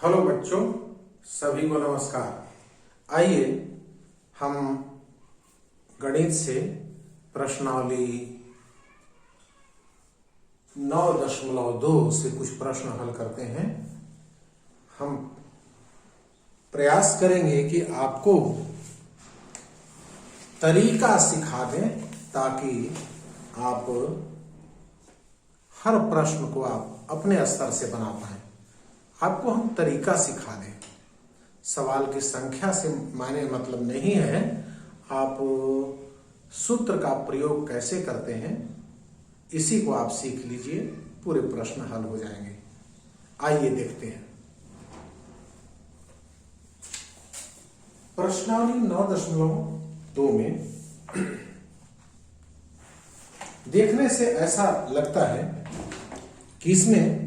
Hello बच्चों, सभी को नमस्कार। आइए हम गणित से प्रश्नावली 9.2 से कुछ प्रश्न हल करते हैं। हम प्रयास करेंगे कि आपको तरीका सिखा दें ताकि आप हर प्रश्न को आप अपने स्तर से बना पाएं। आपको हम तरीका सिखा दें। सवाल की संख्या से मायने मतलब नहीं है, आप सूत्र का प्रयोग कैसे करते हैं इसी को आप सीख लीजिए, पूरे प्रश्न हल हो जाएंगे। आइए देखते हैं। प्रश्नावली 9.2 में देखने से ऐसा लगता है कि इसमें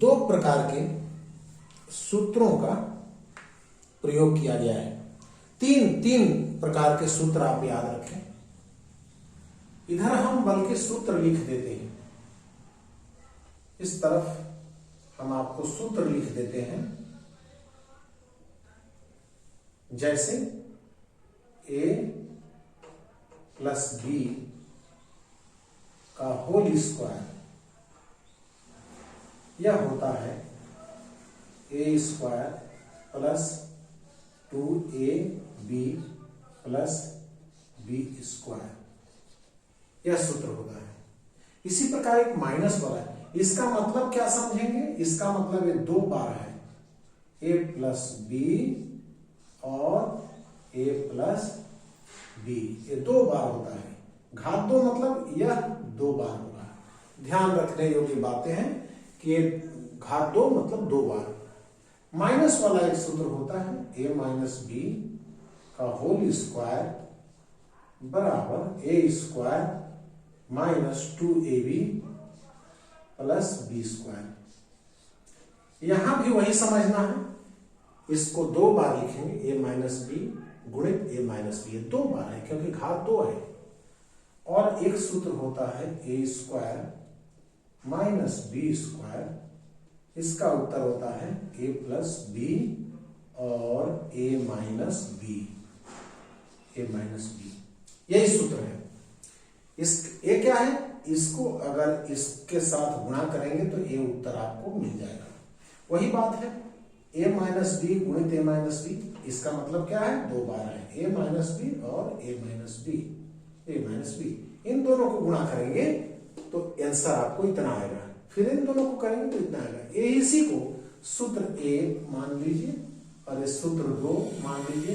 दो प्रकार के सूत्रों का प्रयोग किया गया है। तीन प्रकार के सूत्र आप याद रखें। इधर हम बल्कि सूत्र लिख देते हैं, इस तरफ हम आपको सूत्र लिख देते हैं, जैसे a प्लस बी का होल स्क्वायर, यह होता है a square plus 2ab plus b square, यह सूत्र होता है। इसी प्रकार एक माइनस वाला है, इसका मतलब क्या समझेंगे? इसका मतलब ये दो बार है, a प्लस बी और a प्लस बी, ये दो बार होता है। घात दो मतलब यह दो बार होगा। ध्यान रखने योग्य बातें हैं कि घात दो मतलब दो बार। माइनस वाला एक सूत्र होता है a माइनस बी का होल स्क्वायर बराबर a square minus 2ab plus B square. यहां भी वही समझना है, इसको दो बार लिखेंगे, a माइनस बी गुणित a माइनस बी, दो बार है क्योंकि घात दो है। और एक सूत्र होता है a square minus B square, इसका उत्तर होता है a प्लस बी और a माइनस बी, यही सूत्र है। ये क्या है? इसको अगर इसके साथ गुणा करेंगे तो ये उत्तर आपको मिल जाएगा। वही बात है, a माइनस बी गुणित a माइनस बी, इसका मतलब क्या है? दो बार है, a माइनस बी और a माइनस बी, इन दोनों को गुणा करेंगे तो आंसर आपको इतना आएगा, फिर इन दोनों को करेंगे तो इतना आएगा। इसी को सूत्र a मान लीजिए और इस सूत्र 2 मान लीजिए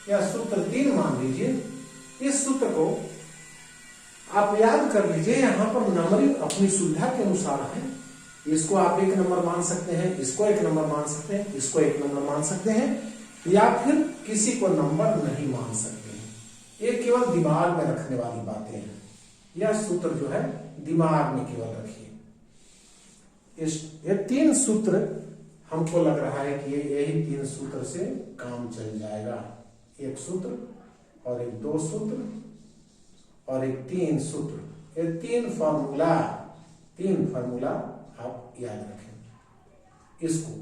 या सूत्र 3 मान लीजिए। इस सूत्र को आप याद कर लीजिए, यहाँ पर नंबरिंग अपनी सुविधा के अनुसार है। इसको आप 1 नंबर मान सकते हैं, इसको 1 नंबर मान सकते हैं, इसको 1 नंबर मान सकते हैं, या फिर किसी को नंबर नहीं मान सकते हैं। ये केवल दिमाग में रखने वाली बातें हैं। यह सूत्र जो है दिमाग में केवल रखिए। ये 3 सूत्र हमको लग रहा है कि यही 3 सूत्र से काम चल जाएगा। एक सूत्र और एक 2 सूत्र और एक 3 सूत्र, ये 3 फार्मूला आप याद रखें। इसको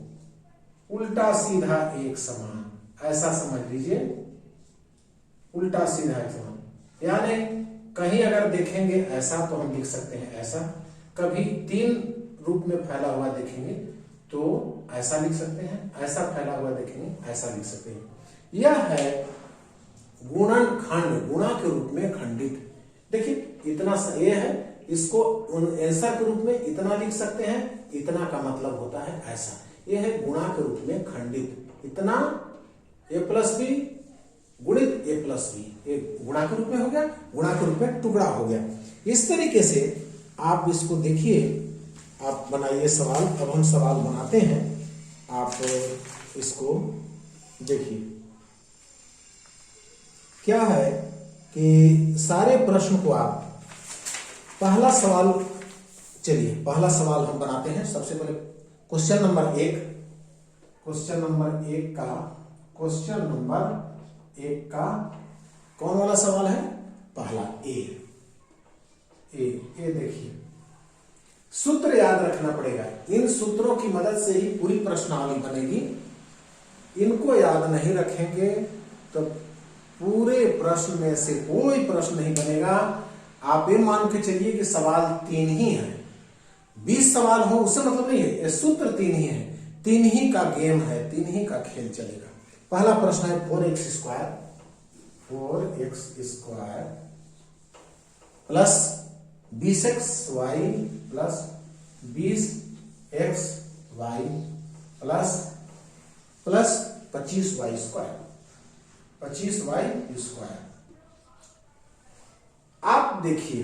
उल्टा सीधा एक समान ऐसा समझ लीजिए, उल्टा सीधा एक समान, यानी कहीं अगर देखेंगे ऐसा तो हम लिख सकते हैं ऐसा, कभी 3 रूप में फैला हुआ देखेंगे तो ऐसा लिख सकते हैं, ऐसा फैला हुआ देखेंगे ऐसा लिख सकते हैं। यह है गुणनखंड, गुणा के रूप में खंडित। देखिए इतना ये है, इसको आंसर के रूप में इतना लिख सकते हैं, इतना का मतलब होता है ऐसा। यह है गुणा के रूप में खंडित, इतना a प्लस बी गुणित a प्लस बी, ये गुणा के रूप में हो गया, गुणा के रूप में टुकड़ा हो गया। इस तरीके से आप इसको देखिए, आप बनाइए सवाल। अब हम सवाल बनाते हैं, आप इसको देखिए। क्या है कि सारे प्रश्न को आप पहला सवाल, चलिए पहला सवाल हम बनाते हैं। सबसे पहले क्वेश्चन नंबर 1 का कौन वाला सवाल है? पहला ए देखिए, सूत्र याद रखना पड़ेगा। इन सूत्रों की मदद से ही पूरी प्रश्नावली बनेगी। इनको याद नहीं रखेंगे तो पूरे प्रश्न में से कोई प्रश्न नहीं बनेगा। आप ये मान के चलिए कि सवाल 3 ही है, 20 सवाल हो उससे मतलब नहीं है, ये सूत्र 3 ही है, 3 ही का गेम है, 3 ही का खेल चलेगा। पहला प्रश्न है 4x square plus 20xy plus 20xy plus 25y square, 25y square. आप देखिए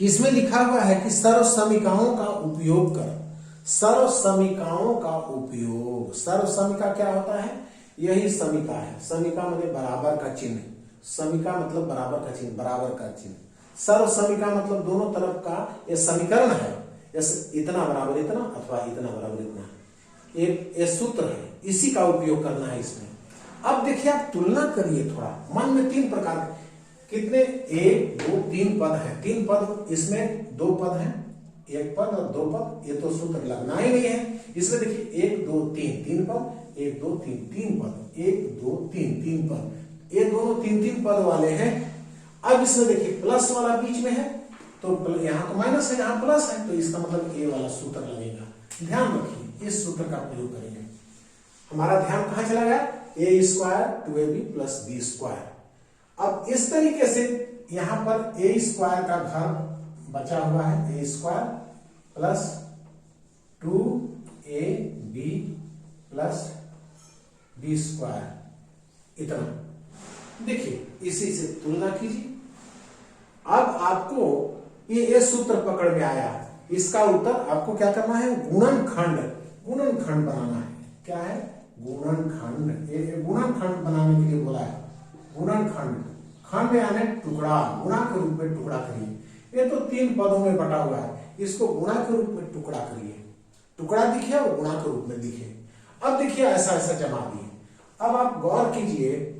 इसमें लिखा हुआ है कि सर्व समीकरणों का उपयोग कर, सर्व समीकरणों का उपयोग। सर्व समीका क्या होता है? यही समीका है। समीका मतलब बराबर का चिन्ह, समीका मतलब बराबर का चिन्ह, बराबर का चिन्ह। सर्व समीका मतलब दोनों तरफ का ये समीकरण है, इतना बराबर इतना अथवा इतना बराबर इतना, ये सूत्र है, इसी का उपयोग करना है इसमें। अब देखिए आप तुलना करिए थोड़ा मन में। 3 प्रकार कितने 1 2 3 पद हैं, 3 पद, इसमें 2 पद हैं, 1 पद और 2 पद। ये तो सूत्र लगना ही नहीं है। इसमें देखिए 1 2 3 3 पद, 1 2 3 3 पद, 1 2 3 3 पद, ये दोनों 3 पद वाले हैं। अब इसमें देखिए प्लस वाला बीच में है, तो यहाँ तो माइनस है, यहाँ प्लस है, तो इसका मतलब ए वाला सूत्र लगेगा। ध्यान रखिए इस सूत्र का प्रयोग करेंगे। हमारा ध्यान कहां चला गया? A square 2ab plus B square. अब इस तरीके से यहां पर ए स्क्वायर का घर बचा हुआ है, A square plus 2ab plus B square, इतना। देखिए इसी से तुलना कीजिए। अब आपको ये सूत्र पकड़ में आया, इसका उत्तर आपको क्या करना है? गुणनखंड, गुणनखंड बनाना है। क्या है? गुणनखंड। ये गुणनखंड बनाने के लिए बोला है, गुणनखंड। खंड यानी टुकड़ा, गुणा के रूप में टुकड़ा करिए। ये तो 3 पदों में बटा हुआ है, इसको गुणा के रूप में टुकड़ा करिए। टुकड़ा दिखे और गुणा के रूप में दिखे। अब देखिए ऐसा ऐसा जमा दिए। अब आप गौर कीजिए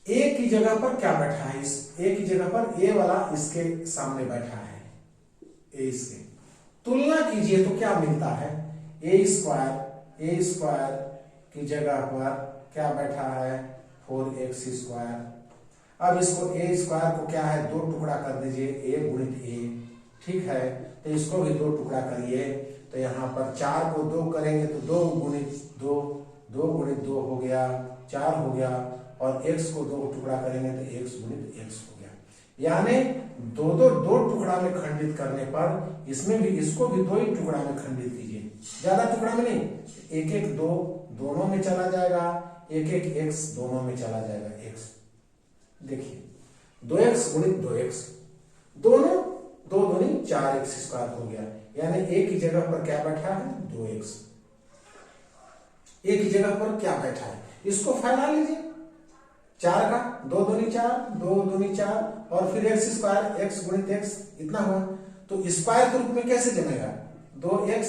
ए की जगह पर क्या बैठा है? इस ए की जगह पर ए वाला इसके सामने बैठा है, ए इसके। तुलना कीजिए तो क्या मिलता है? ए स्क्वायर की जगह पर क्या बैठा है? 4x square. अब इसको ए स्क्वायर को क्या है? 2 टुकड़ा कर दीजिए, ए गुणित ए, ठीक है। तो इसको भी 2 टुकड़ा करिए, तो यहाँ पर 4 को 2 करेंगे तो 2 गुणित 2 हो गया, 4 हो गया। और x को 2 टुकड़ा करेंगे तो x गुणित x हो गया। यानी 2 टुकड़ा में खंडित करने पर इसमें भी, इसको भी 2 ही टुकड़ा में खंडित कीजिए, ज्यादा टुकड़ा में नहीं। 1 2 दोनों में चला जाएगा, 1 x दोनों में चला जाएगा, x। देखिए 2x गुणित 2x, दोनों 2 दूनी 4x स्क्वायर हो गया। यानी a की जगह पर क्या बैठा है? 2x। a की जगह पर क्या बैठा है? इसको फैला लीजिए, 4 का 2 दूनी 4 और फिर x स्क्वायर, x गुणित x, इतना हुआ। तो स्क्वायर के रूप में कैसे जमेगा? 2x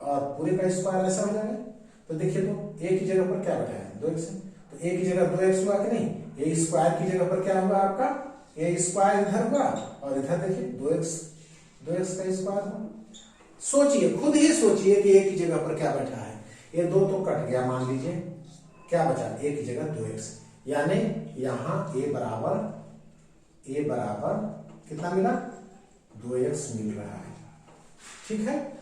और पूरे का स्क्वायर ऐसा हो जाएगा। तो देखिए तो a की जगह पर क्या बैठा है? 2x। तो a की जगह 2x हुआ कि नहीं? a स्क्वायर की जगह पर क्या हुआ आपका? a स्क्वायर इधर हुआ और इधर देखिए 2x का स्क्वायर हुआ। सोचिए, खुद ही सोचिए कि a की जगह पर क्या बैठा है। ये 2 तो कट गया, मान लीजिए क्या बचा? a की जगह 2x। यानी यहां a बराबर कितना मिला? 2x मिल रहा है, ठीक है।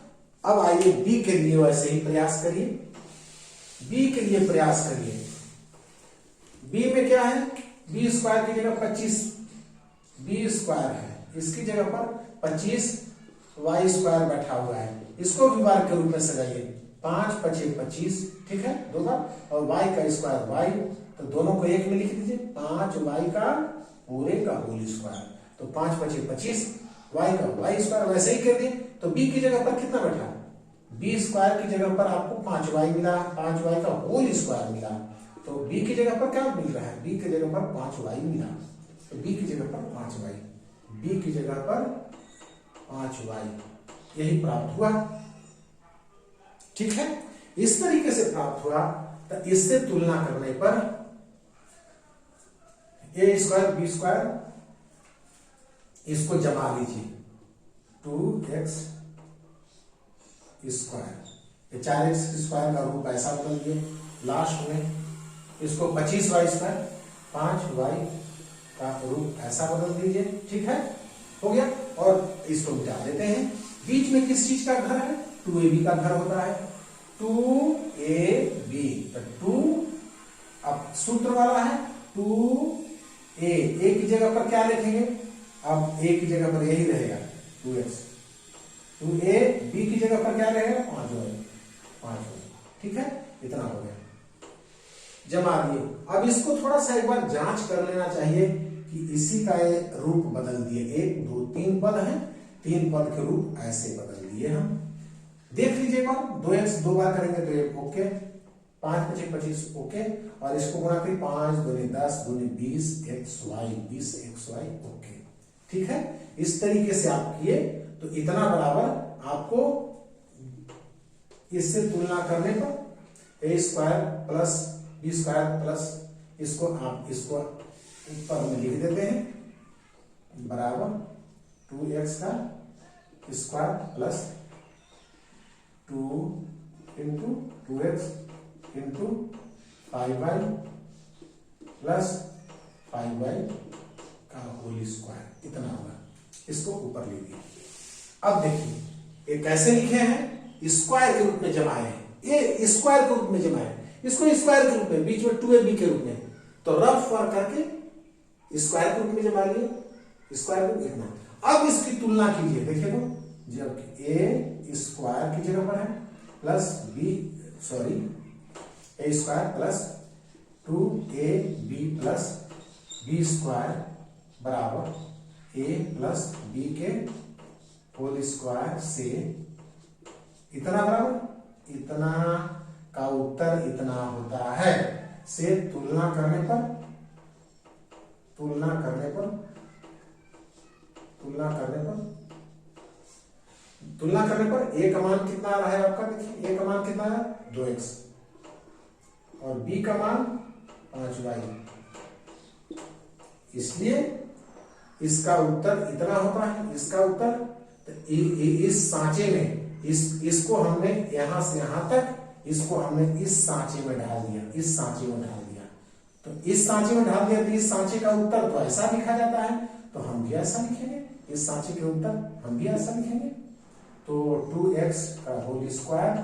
अब आइए b के लिए वैसे ही प्रयास करिए। b के लिए प्रयास करिए। b में क्या है? b स्क्वायर की जगह 25 b स्क्वायर है, इसकी जगह पर 25 y स्क्वायर बैठा हुआ है। इसको भी वर्ग के रूप में सजाइए, 5 5 25, ठीक है, 2 बार। और y का स्क्वायर y, तो दोनों को एक में लिख दीजिए, 5y का पूरे का होल स्क्वायर। तो 5 5 25, y का y स्क्वायर वैसे ही कर दिए। तो b की जगह पर कितना बैठा? b स्क्वायर की जगह पर आपको 5y मिला, 5y का होल स्क्वायर मिला। तो b की जगह पर क्या मिल रहा है? b की जगह पर 5y मिला। तो b की जगह पर 5y, b की जगह पर 5y, यही प्राप्त हुआ, ठीक है। इस तरीके से प्राप्त हुआ। तो इससे तुलना करने पर a स्क्वायर b स्क्वायर, इसको जमा लीजिए, 2x स्क्वायर, 4x स्क्वायर का रूप ऐसा बदल दिए, लास्ट में इसको 25y स्क्वायर, 5y का रूप ऐसा बदल दीजिए, ठीक है, हो गया। और इसको मिटा देते हैं। बीच में किस चीज का घर है? 2ab का घर होता है, 2ab, तो 2 अब सूत्र वाला है 2a, a की जगह पर क्या लिखेंगे? अब a की जगह पर यही रहेगा 2x, 2a, b की जगह पर क्या रहेगा? 5y, ठीक है, इतना हो गया, जमा दिए। अब इसको थोड़ा सा एक बार जांच कर लेना चाहिए कि इसी का ये रूप बदल दिए, 1 2 3 पद हैं, 3 पद के रूप ऐसे बदल दिए हम। देख लीजिए, 2x 2 बार करेंगे तो ये ओके, 5 × 5 = 25 ओके, और इसको गुणा करिए 5 × 10 × 20 xy ओके, ठीक है। इस तरीके से आप किए तो इतना बराबर आपको इससे तुलना करने पर a square plus b square plus इसको आप इसको ऊपर में लिख देते हैं बराबर 2x का square plus 2 × 2x × 5y plus 5y का होल स्क्वायर, इतना होगा। इसको ऊपर ले दिए। अब देखिए ये कैसे लिखे हैं? स्क्वायर के रूप में जमाए हैं, ये स्क्वायर के रूप में जमाए, इसको स्क्वायर के रूप में, बीच में 2ab के रूप में, तो रफ वर्क करके स्क्वायर के रूप में जमा लिए, स्क्वायर को इतना। अब इसकी तुलना कीजिए, देखिए तो जब a स्क्वायर की जगह पर है plus a square plus 2ab plus b square बराबर a प्लस b के होल स्क्वायर से इतना बराबर इतना का उत्तर इतना होता है, से तुलना करने पर a का मान कितना आ रहा है आपका? देखिए a का मान कितना है? 2x, और b का मान 5y, इसलिए इसका उत्तर इतना होता है। इसका उत्तर इस सांचे में इसको हमने यहां से यहां तक इसको हमने इस सांचे में डाल दिया, इस सांचे में डाल दिया, तो इस सांचे में डाल दिया, तो इस सांचे का उत्तर तो ऐसा लिखा जाता है, तो हम भी ऐसा लिखेंगे, इस सांचे के उत्तर हम भी ऐसा लिखेंगे। तो 2x का whole square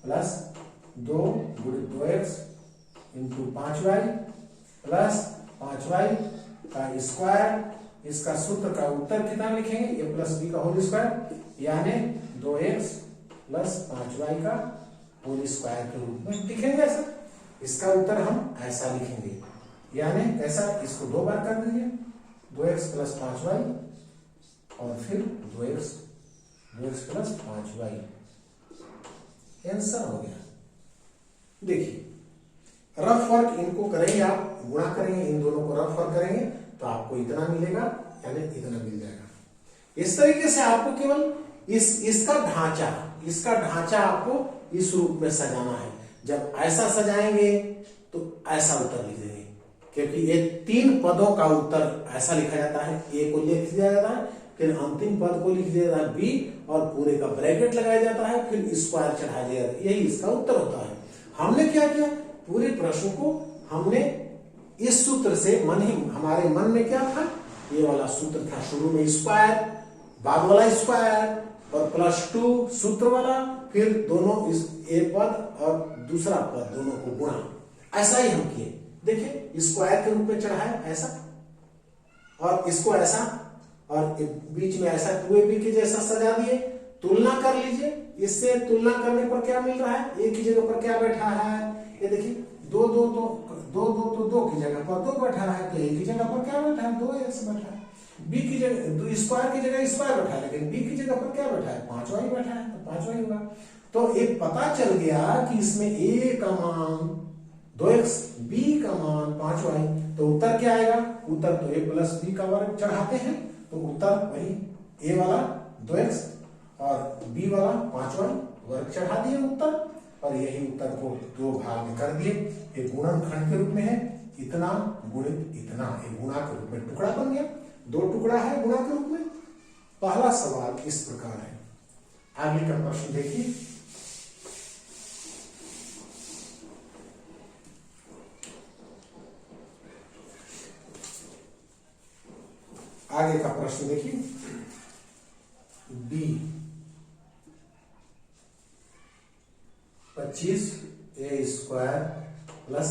plus 2 × 2x × 5y plus 5y का स्क्वायर, इसका सूत्र का उत्तर कितना लिखेंगे? a प्लस b का होल स्क्वायर, यानी 2x प्लस 5y का होल स्क्वायर के रूप में लिखेंगे ऐसा। इसका उत्तर हम ऐसा लिखेंगे, यानी ऐसा, इसको 2 बार कर दीजिए, 2x प्लस 5y और फिर 2x प्लस 5y, आंसर हो गया। देखिए रफ वर्क इनको करेंगे, आप गुणा करेंगे, इन दोनों को रफ वर्क करेंगे तो आपको इतना मिलेगा, यानी इतना मिल जाएगा। इस तरीके से आपको केवल इसका ढांचा आपको इस रूप में सजाना है। जब ऐसा सजाएंगे तो ऐसा उत्तर लिख देंगे, क्योंकि ये 3 पदों का उत्तर ऐसा लिखा जाता है। a को लिख दिया जाता है, फिर अंतिम पद को लिख दिया जाता है b, और पूरे का ब्रैकेट लगाया जाता है, फिर स्क्वायर चढ़ा दिया जाता है, यही इसका उत्तर होता है। हमने क्या किया? पूरे प्रश्न को हमने इस सूत्र से हमारे मन में क्या था? ये वाला सूत्र था, शुरू में स्क्वायर, बाद वाला स्क्वायर और +2 सूत्र वाला, फिर दोनों इस एक पद और दूसरा पद दोनों को गुणा, ऐसा ही हम किए। देखिए स्क्वायर के रूप में चढ़ाया ऐसा, और इसको ऐसा, और बीच में ऐसा 2ab के जैसा सजा दिए। तुलना कर लीजिए, इससे तुलना करने पर क्या मिल रहा है? a की जगह पर क्या बैठा है? ये देखिए 2 की जगह पर 2 बैठा है, तो a की जगह पर क्या बैठा है? 2x बैठा है। b की जगह स्क्वायर की जगह स्क्वायर बैठा है, लेकिन b की जगह पर क्या बैठा है? 5y बैठा है, तो 5y होगा। तो एक पता चल गया कि इसमें a का मान 2x, b का मान 5y, तो उत्तर क्या आएगा? उत्तर तो a प्लस b का वर्ग चढ़ाते हैं, तो उत्तर वही a वाला 2x और b वाला 5y वर्ग चढ़ा दिए उत्तर, और यही उत्तर को 2 भाग में कर दिए। एक गुणनखंड के रूप में है, इतना गुणित इतना, एक गुणा के रूप में टुकड़ा बन गया, 2 टुकड़ा है गुणा के रूप में, पहला सवाल इस प्रकार है। आगे का प्रश्न देखिए। आगे का प्रश्न देखिए। B 25a² plus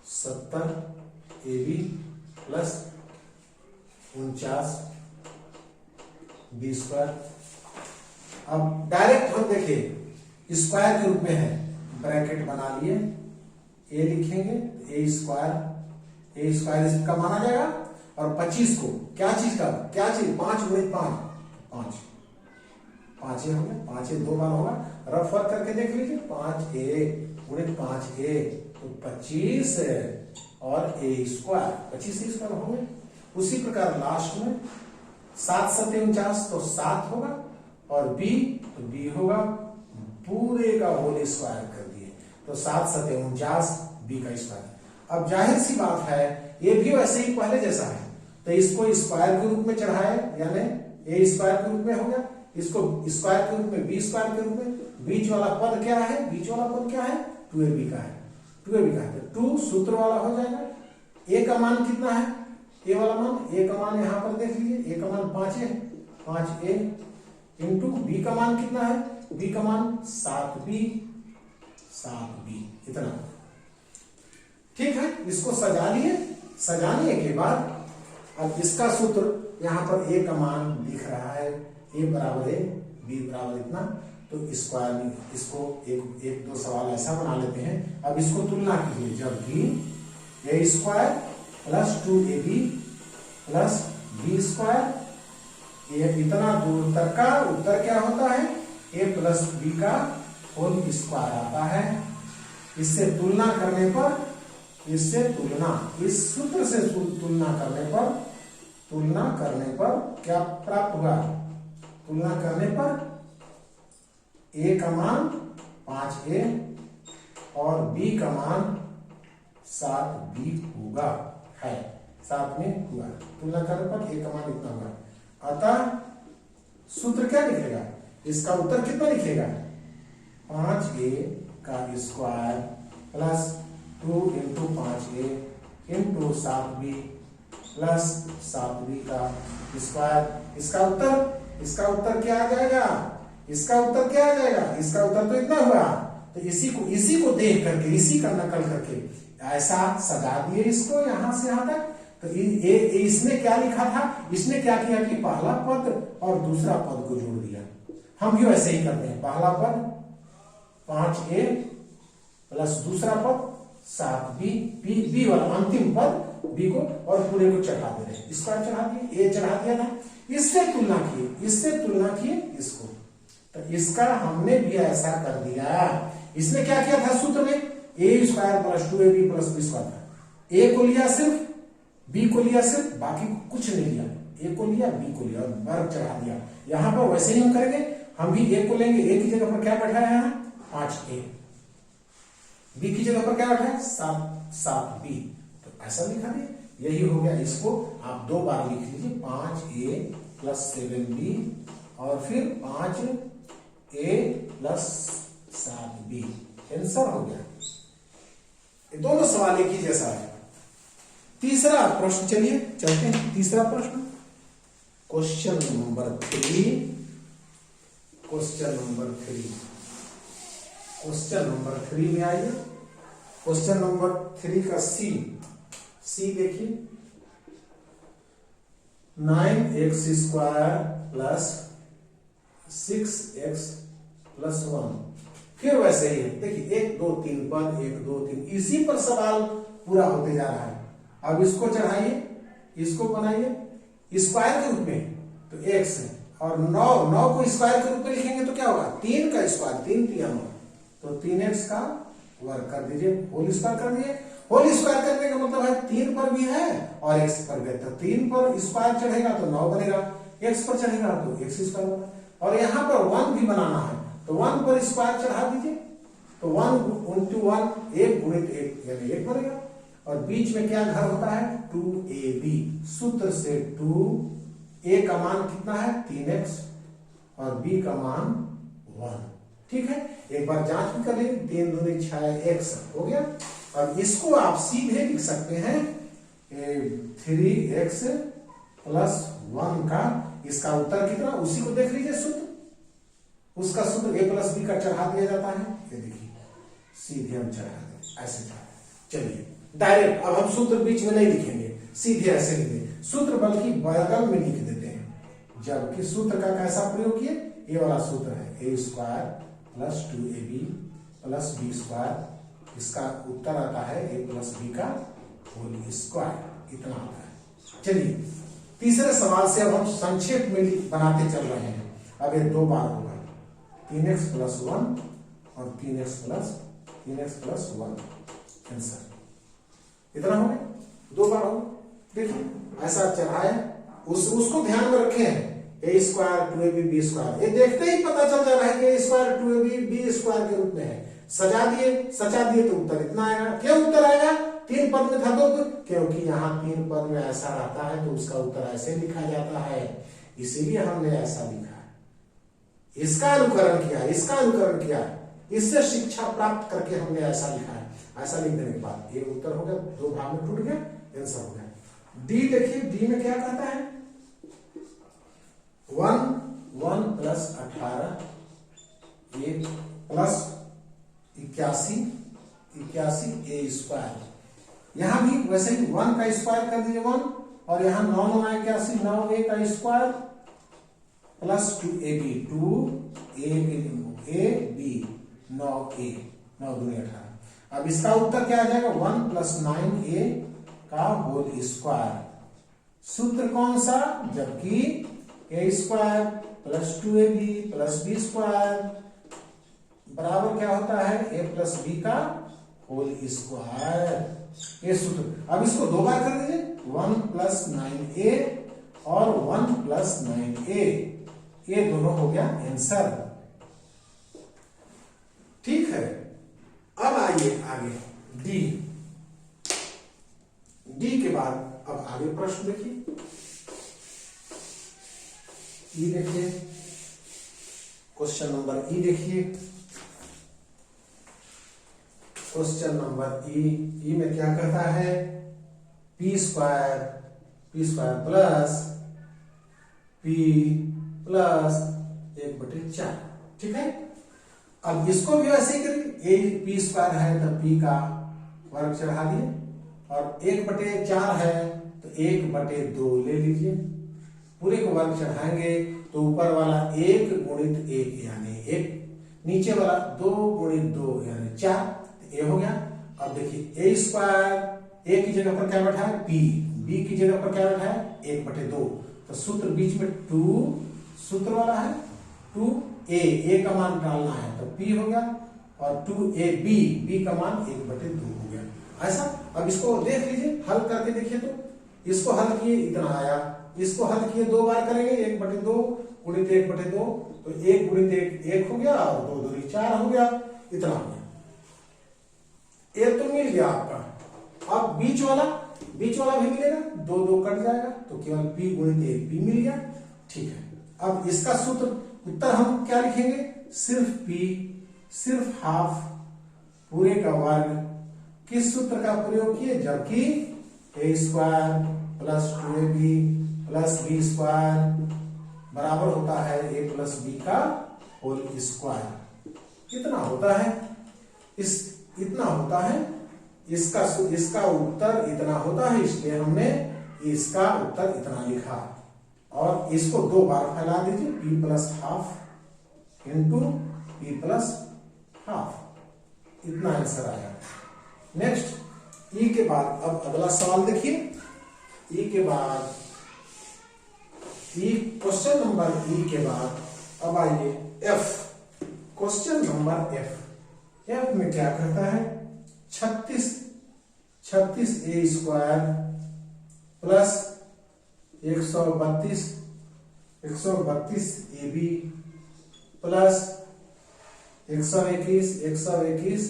70ab plus 49b²। अब डायरेक्ट हम देखें स्क्वायर के रूप में है, ब्रैकेट बना लिए, ए लिखेंगे a² इसका माना जाएगा, और 25 को क्या चीज 5 गुणित 5 5 हो गया, 5 दो बार होगा, रफ वर्क करके देख लीजिए, 5a गुणित 5a तो 25 और a² 25a² हो गए। उसी प्रकार लास्ट में 7 × 7 = 49 तो 7 होगा, और b तो b होगा, पूरे का होल स्क्वायर कर दिए तो 7 × 7 = 49 b का स्क्वायर। अब जाहिर सी बात है ये भी वैसे ही पहले जैसा है, तो इसको स्क्वायर के रूप में चढ़ाए, यानी a² के रूप में हो गया, इसको स्क्वायर के रूप में b² के रूप में। बीच वाला पद क्या है? 2ab का है, 2ab का है, तो 2 सूत्र वाला हो जाएगा। a का मान कितना है? a वाला मान, a का मान यहां पर देख लीजिए, a का मान 5a इंटू b का मान कितना है? b का मान 7b इतना। ठीक है, इसको सजा लिए। सजाने के बाद अब इसका सूत्र यहां पर a का मान दिख रहा है, a बराबर a, b बराबर इतना, तो स्क्वायर में इसको एक दो सवाल ऐसा बना लेते हैं। अब इसको तुलना कीजिए, जब भी a² plus 2ab plus b² ये इतना दूर तक का उत्तर क्या होता है? a प्लस b का होल स्क्वायर आता है। इससे तुलना करने पर, इस सूत्र से तुलना करने पर क्या प्राप्त हुआ? तुलना करने पर a का मान 5a और b का मान 7b होगा, है 7 में हुआ। तुलना करने पर a का मान इतना होगा। अतः सूत्र क्या लिखेगा? इसका उत्तर कितना लिखेगा? 5a का square plus 2 × 5a into 7b plus 7b का स्क्वायर। इसका उत्तर क्या आ जाएगा? इसका उत्तर तो इतना हुआ। तो इसी को देख करके, इसी का नकल करके ऐसा सजा दिए इसको यहां से यहां तक। तो इसने क्या लिखा था? इसने क्या किया कि पहला पद और दूसरा पद को जोड़ दिया। हम भी वैसे ही करते हैं, पहला पद 5a प्लस दूसरा पद 7b, b वाला अंतिम पद b को और पूरे को चढ़ा दे रहे हैं, स्क्वायर चढ़ा दिए, a चढ़ा दिया था। इससे तुलना किए इसको, तो इसका हमने भी ऐसा कर दिया। इसने क्या किया था सूत्र में? a² plus 2ab plus b² था। a को लिया सिर्फ, b को लिया सिर्फ, बाकी कुछ नहीं लिया। a को लिया, b को लिया और वर्ग चढ़ा दिया। यहां पर वैसे ही हम करेंगे, हम भी a को लेंगे, a की जगह पर क्या बैठाया है? 5a, b की जगह पर क्या बैठा है? 7b, तो ऐसा लिखा दिया। यही हो गया। इसको आप दो बार लिख लीजिए, 5a प्लस 7b और फिर 5a प्लस 7b। आंसर हो गया। ये दोनों सवाल एक ही जैसा है। तीसरा प्रश्न, चलिए चलते हैं तीसरा प्रश्न। क्वेश्चन नंबर 3 में आइए। क्वेश्चन नंबर 3 का सी देखिए, 9x² प्लस 6x प्लस 1। फिर वैसे ही है, देखिए 1 2 3 पर 1 2 3, इसी पर सवाल पूरा होते जा रहा है। अब इसको चढ़ाइए, इसको बनाइए स्क्वायर के रूप में, तो x है, और 9 को स्क्वायर के रूप में लिखेंगे तो क्या होगा? 3 का स्क्वायर, 3 3 9, तो 3x का वर्ग कर दीजिए, होल स्क्वायर कर दिए। होल स्क्वायर करने का मतलब है 3 पर भी है और x पर भी है, तो 3 पर स्क्वायर चढ़ेगा तो 9 बनेगा, x पर चढ़ेगा तो x² बनेगा। और यहाँ पर 1 भी बनाना है, तो 1 पर स्क्वायर चढ़ा दीजिए, तो 1 × 1 1 गुणित 1 यानी 1 बनेगा। और बीच में क्या घर होता है? 2ab, सूत्र से 2a ए का मान कितना है 3x और बी का मान 1। ठीक है, एक बार जांच भी कर लेंगे, 3 दूनी 6x हो गया। अब इसको आप सीधे लिख सकते हैं 3x प्लस 1 का, इसका उत्तर कितना, उसी को देख लीजिए सूत्र, उसका सूत्र a प्लस बी का चढ़ा दिया जाता है। ये देखिए सीधे हम चढ़ा दें, ऐसे चढ़ा। चलिए डायरेक्ट अब हम सूत्र बीच में नहीं लिखेंगे, सीधे ऐसे लिखेंगे सूत्र, बल्कि बगल में लिख देते हैं। जबकि सूत्र का कैसा प्रयोग किए, ये वाला सूत्र है a square plus 2ab plus B square, इसका उत्तर आता है a प्लस बी का होल स्क्वायर, इतना आता है। चलिए तीसरे सवाल से अब हम संक्षेप में बनाते चल रहे हैं। अब ये 2 बार होगा, 3x प्लस 1 और 3x प्लस 1, आंसर इतना हो गया, 2 बार हो। देखिए ऐसा चढ़ाया, उसको ध्यान में रखें, a square 2ab B square, ये देखते ही पता चल जा रहा है कि a square 2ab B square के रूप में है। सजा दिए तो उत्तर इतना आएगा। क्यों उत्तर आएगा, 3 पद में था 2 पद, क्योंकि यहाँ 3 पद में ऐसा रहता है तो उसका उत्तर ऐसे लिखा जाता है, इसीलिए हमने ऐसा लिखा है। इसका अनुकरण किया, इससे शिक्षा प्राप्त करके हमने ऐसा लिखा है। ऐसा लिख देने के बाद ये उत्तर हो गया, 2 भाग में टूट गया, आंसर हो गया। डी देखिए, डी में क्या कहता है, 1 plus 18 a plus 81 a square. यहां भी वैसे ही 1 का स्क्वायर कर दीजिए 1, और यहां 9 9a का स्क्वायर प्लस 2ab 9a 9 दूनी 18। अब इसका उत्तर क्या आ जाएगा, 1 प्लस 9a का होल स्क्वायर। सूत्र कौन सा, जबकि a square plus 2ab plus b square बराबर क्या होता है, a प्लस b का होल स्क्वायर, ये सूत्र। अब इसको 2 बार कर दीजिए, 1 प्लस 9a और 1 प्लस 9a, ये दोनों हो गया आंसर। ठीक है, अब आइए आगे डी के बाद अब आगे प्रश्न देखिए। ई देखिए, क्वेश्चन नंबर ई देखिए, क्वेश्चन नंबर ई में क्या कहता है, P square plus p plus 1/4। ठीक है, अब इसको भी वैसे ही करिए, a p स्क्वायर है तो p का वर्ग चढ़ा दिए, और 1/4 है तो 1/2 ले लीजिए, पूरे को वर्ग चढ़ाएंगे तो ऊपर वाला 1 गुणित 1 यानी 1, नीचे वाला 2 गुणित 2 यानी 4, तो ये हो गया। अब देखिए a स्क्वायर, a की जगह पर क्या बैठा है p, b की जगह पर क्या बैठा है 1/2, तो सूत्र बीच में 2 सूत्र वाला है, 2a का मान डालना है तो p हो गया, और 2ab b का मान 1/2 हो गया। ऐसा अब इसको देख लीजिए, हल करके देखिए, तो इसको हल किए इतना आया, इसको हल किए 2 बार करेंगे, 1/2 गुणित 1/2, तो 1 गुणित 1 हो गया, और 2 दूनी 4 हो गया, इतना हो गया। एक तो मिल गया आपका। अब बीच वाला भी मिलेगा, 2 2 कट जाएगा, तो केवल p गुणित 1 p मिल गया। ठीक है, अब इसका सूत्र उत्तर हम क्या लिखेंगे, सिर्फ p, सिर्फ हाफ, पूरे का वर्ग। किस सूत्र का प्रयोग किए, जबकि a square plus 2ab plus b square बराबर होता है a प्लस b का होल स्क्वायर। कितना होता है, इतना होता है, इसका उत्तर इतना होता है, इसलिए हमने इसका उत्तर इतना लिखा, और इसको 2 बार फैला दीजिए, p plus half into p plus half, इतना आंसर आया। नेक्स्ट ई के बाद अब अगला सवाल देखिए, ई के बाद क्वेश्चन नंबर ई के बाद अब आइए एफ, क्वेश्चन नंबर एफ में क्या कहता है, 36 a square plus 132 ab plus 121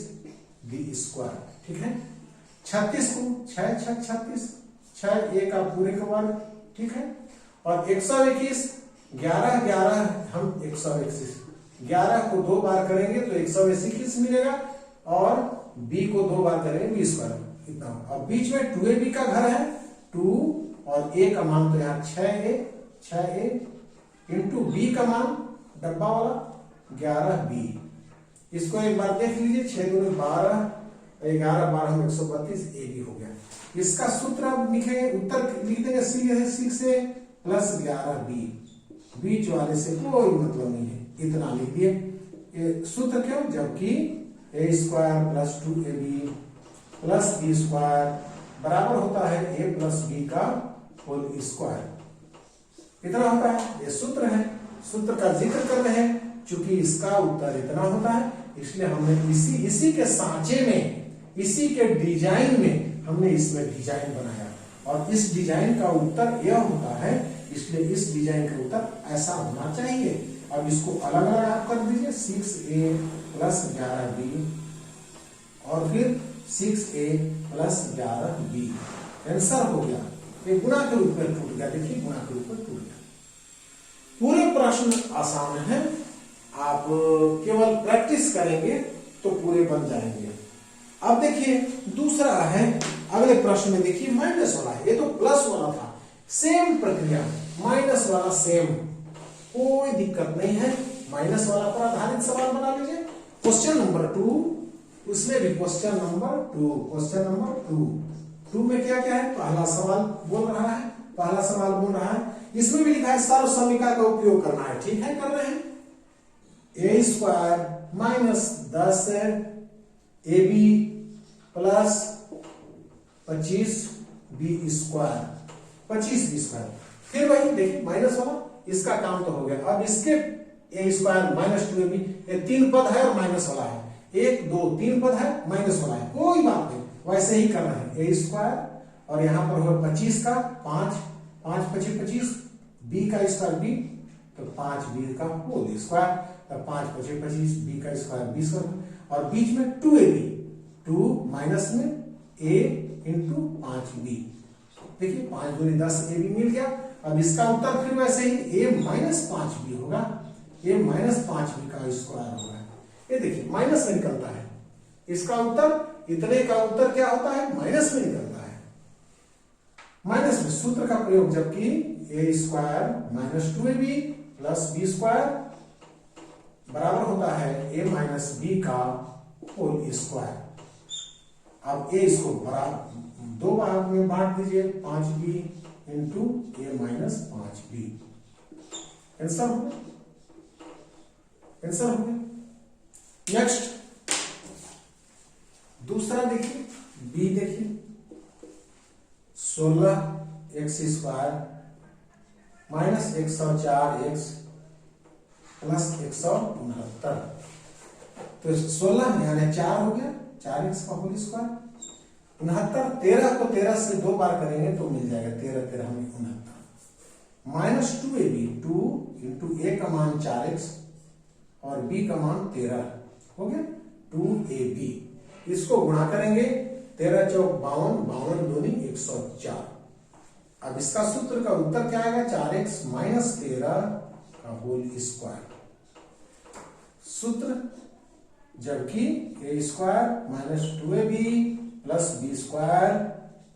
b square. ठीक है, 36 को 6 a का पूरे का वर्ग, ठीक है, और 121 11 11 हम 121 11 को 2 बार करेंगे तो 121 मिलेगा और b को 2 बार करेंगे 20 बार इतना। अब बीच में 2ab का घर है 2 और a का मान तो यहाँ 6a इंटू b का मान डब्बा वाला 11b। इसको एक बार देख लीजिए 6 दूनी 12 11 12 हम 132 ab हो गया। इसका सूत्र अब लिखेंगे उत्तर लिख देंगे 6a प्लस 11b। बीच वाले से कोई मतलब नहीं है इतना लिख दिए। सूत्र क्यों? जबकि a square plus 2ab plus b square बराबर होता है a प्लस b का होल स्क्वायर। इतना होता है, ये सूत्र है। सूत्र का जिक्र कर रहे हैं चूंकि इसका उत्तर इतना होता है इसलिए हमने इसी के सांचे में इसी के डिजाइन में हमने इसमें डिजाइन बनाया और इस डिजाइन का उत्तर यह होता है इसलिए इस डिजाइन का उत्तर ऐसा होना चाहिए। अब इसको अलग अलग आप कर दीजिए 6a प्लस 11b और फिर 6a प्लस 11b आंसर हो गया। ये गुणा के रूप में टूट गया, देखिए गुणा के रूप में टूट गया। पूरे प्रश्न आसान है, आप केवल प्रैक्टिस करेंगे तो पूरे बन जाएंगे। अब देखिए दूसरा है, अगले प्रश्न में देखिए माइनस वाला है, ये तो प्लस वाला था। सेम प्रक्रिया, माइनस वाला सेम, कोई दिक्कत नहीं है। माइनस वाला पर आधारित सवाल बना लीजिए। क्वेश्चन नंबर 2, उसमें भी क्वेश्चन नंबर 2, क्वेश्चन नंबर 2 में क्या क्या है? पहला सवाल बोल रहा है, पहला सवाल बोल रहा है, इसमें भी लिखा है सार्व समीकरण का उपयोग करना है। ठीक है, कर रहे हैं। a square minus 10 ab plus 25b square, 25b square. फिर वही देखिए माइनस वाला, इसका काम तो हो गया। अब इसके a स्क्वायर माइनस 2ab, ये 3 पद है और माइनस वाला है, 1 2 3 पद है, माइनस वाला है, कोई बात नहीं, वैसे ही करना है। a स्क्वायर और यहां पर हो 25 का 5 5 25 25, b का स्क्वायर b तो 5b का होल स्क्वायर, तो 5 25 25, b का स्क्वायर 20 और बीच में 2ab, 2 माइनस में a इंटू 5b। देखिए 5 दूनी 10 ab मिल गया। अब इसका उत्तर फिर वैसे ही a माइनस 5b होगा, a माइनस 5b का स्क्वायर होगा। ये देखिए माइनस में निकलता है, इसका उत्तर इतने का उत्तर क्या होता है? माइनस में निकलता है। माइनस में सूत्र का प्रयोग, जबकि a square minus 2ab plus b square बराबर होता है a माइनस b का होल स्क्वायर। अब a इसको बराबर 2 भाग में बांट दीजिए, 5b into a minus 5b। Answer हो गया, आंसर हो गया। नेक्स्ट दूसरा देखिए, b देखिए 16x square minus 104x plus 169, तो 16 यानी 4 हो गया, 4x का होल स्क्वायर। 69, 13 को 13 से 2 बार करेंगे तो मिल जाएगा 13 13 में 69, माइनस 2ab, 2 इंटू a का मान 4x और b का मान 13 हो गया 2ab। इसको गुणा करेंगे, 13 चौक 52, 52 दूनी 104। अब इसका सूत्र का उत्तर क्या आएगा? 4x माइनस 13 का होल स्क्वायर। सूत्र, जबकि a square minus 2ab plus b square,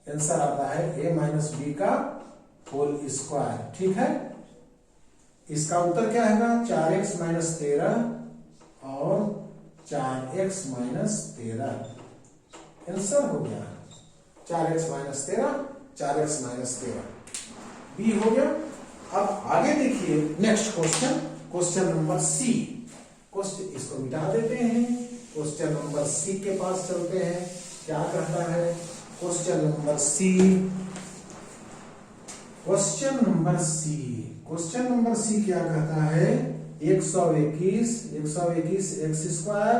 answer आता है a माइनस b का होल स्क्वायर। ठीक है, इसका उत्तर क्या है? 4x माइनस 13 और 4x माइनस 13, आंसर हो गया 4x minus 13, 4x minus 13, B हो गया। अब आगे देखिए next question, question number C. Question इसको मिटा देते हैं, क्वेश्चन नंबर सी के पास चलते हैं। क्या कहता है question number C? Question number C, question number C क्या कहता है? 121 X square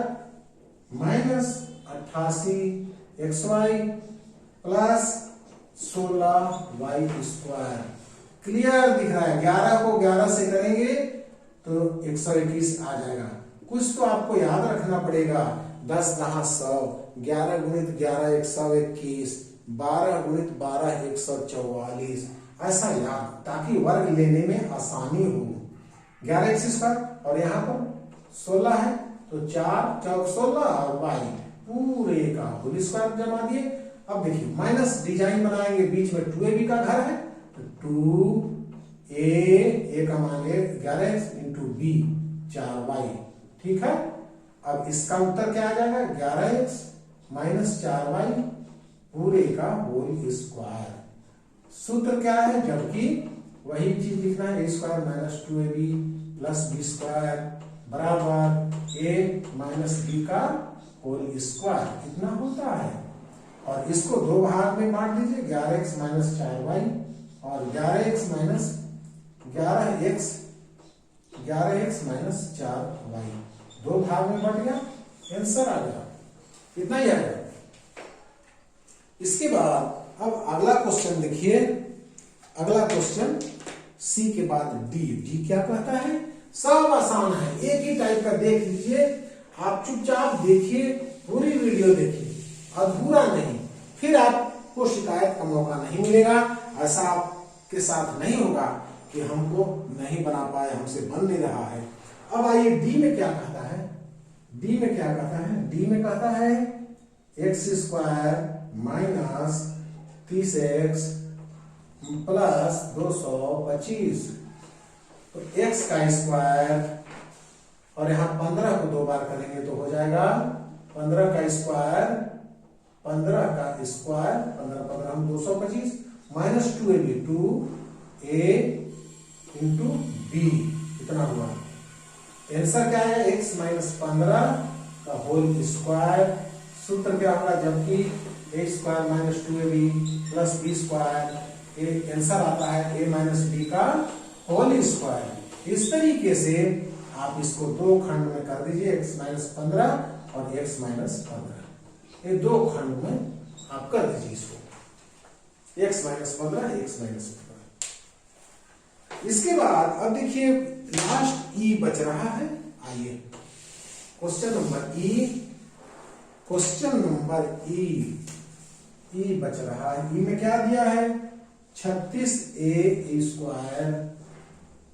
minus 88 xy plus 16y square. Clear दिख रहा है? 11 को 11 से करेंगे तो 121 आ जाएगा। कुछ तो आपको याद रखना पड़ेगा, 10 10 100, 11 गुणित 11 121, 12 गुणित 12 144। ऐसा याद, ताकि वर्ग लेने में आसानी हो। 11x² और यहाँ पर 16 है तो 4 चौक 16 और y पूरे का होल स्क्वायर जमा दिए। अब देखिए माइनस डिजाइन बनाएंगे, बीच में 2ab का घर है तो 2a का मान 11x इंटू b 4y, ठीक है। अब इसका उत्तर क्या आ जाएगा 11x माइनस 4y पूरे का होल स्क्वायर। सूत्र क्या है, जबकि वही चीज लिखना है, a² minus 2ab plus b² बराबर a माइनस b का होल स्क्वायर, इतना होता है। और इसको दो भाग में बांट दीजिए, 11x माइनस 4y और 11x माइनस 4y, दो भाग में बट गया, आंसर आ गया, इतना ही आएगा। इसके बाद अब अगला क्वेश्चन देखिए, अगला क्वेश्चन सी के बाद डी क्या कहता है, सब आसान है, एक ही टाइप का देख लीजिए, आप चुपचाप देखिए, पूरी वीडियो देखिए, अधूरा नहीं, फिर आपको शिकायत का मौका नहीं मिलेगा। ऐसा आपके साथ नहीं होगा कि हमको नहीं बना पाए, हमसे बन नहीं रहा है। अब आइए डी में क्या कहता है, डी में क्या कहता है, डी में कहता है x² माइनस 30x प्लस 225, तो x का स्क्वायर और यहाँ 15 को दो बार करेंगे तो हो जाएगा 15 का स्क्वायर 15 हम 225 minus 2ab 2a into b, इतना हुआ। आंसर क्या है, x माइनस 15 का होल स्क्वायर। सूत्र क्या होगा, जबकि a² minus 2ab plus b², answer आता है a माइनस b का होल स्क्वायर। इस तरीके से आप इसको दो खंड में कर दीजिए, x माइनस 15 और x माइनस 15, ये दो खंड में आप कर दीजिए इसको, x माइनस 15 x माइनस 15। इसके बाद अब देखिए लास्ट e बच रहा है, आइए क्वेश्चन नंबर ई बच रहा है। ई में क्या दिया है, 36a²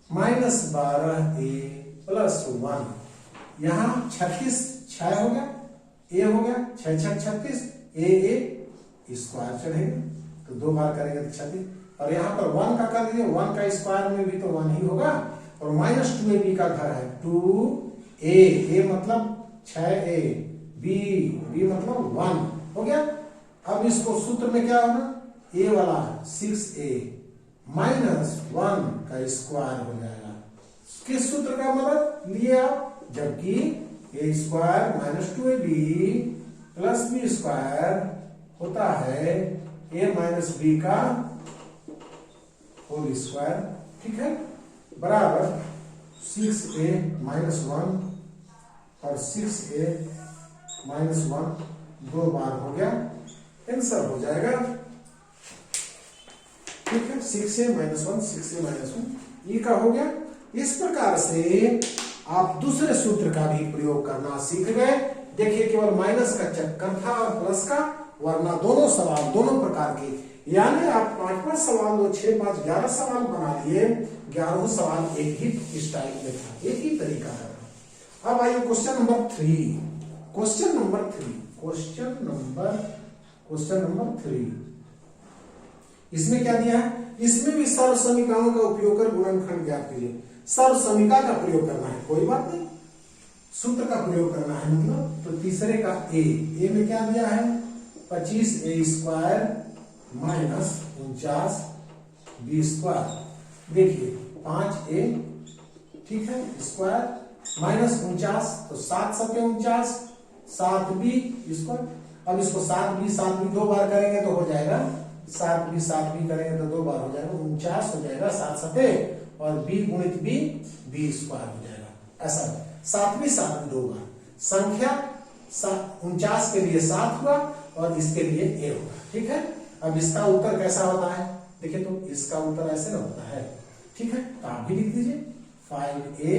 माइनस 12a प्लस 1, यहां 36 6 हो गया, a हो गया 6 6 36, a स्क्वायर चढ़ेगा तो दो बार करेंगे तो 36, और यहाँ पर 1 का कर दीजिए, 1 का स्क्वायर में भी तो 1 ही होगा, और माइनस 2ab का घर है 2a मतलब 6a, b मतलब 1 हो गया। अब इसको सूत्र में क्या होगा, a वाला 6a माइनस 1 का स्क्वायर हो जाएगा। किस सूत्र का मदद लिए आप, जबकि a² minus 2ab plus b² होता है a माइनस b का होल स्क्वायर, ठीक है, बराबर 6a माइनस 1 और 6a माइनस 1 दो बार हो गया, आंसर हो जाएगा, ठीक है, 6a माइनस 1 6a माइनस 1 ये का हो गया। इस प्रकार से आप दूसरे सूत्र का भी प्रयोग करना सीख गए। देखिए केवल माइनस का चक्कर था और प्लस का, वरना दोनों सवाल दोनों प्रकार के, यानी आप 5 सवाल 2 6 5 11 सवाल बना लिए, 11 सवाल एक ही स्टाइल में था, एक ही तरीका था। अब आइए क्वेश्चन नंबर 3, क्वेश्चन नंबर 3 इसमें क्या दिया है, इसमें भी सर्व समीकरणों का उपयोग कर गुणनखंड ज्ञात कीजिए। सर्व समीकरण का प्रयोग करना है, कोई बात नहीं, सूत्र का प्रयोग करना है, मतलब तो तीसरे का a में क्या दिया है 25a² माइनस 49b², देखिए 5a, ठीक है, स्क्वायर माइनस 49 तो 7 7 49 7b²। अब इसको 7b दो बार करेंगे तो हो जाएगा, 7b करेंगे तो दो बार हो जाएगा, 49 हो जाएगा 7 7 और b गुणित b b² हो जाएगा। ऐसा 7b दो बार, संख्या 49 के लिए 7 हुआ और इसके लिए a होगा, ठीक है। अब इसका उत्तर कैसा होता है, देखिए तो इसका उत्तर ऐसे ना होता है, ठीक है, तो आप भी लिख दीजिए 5a,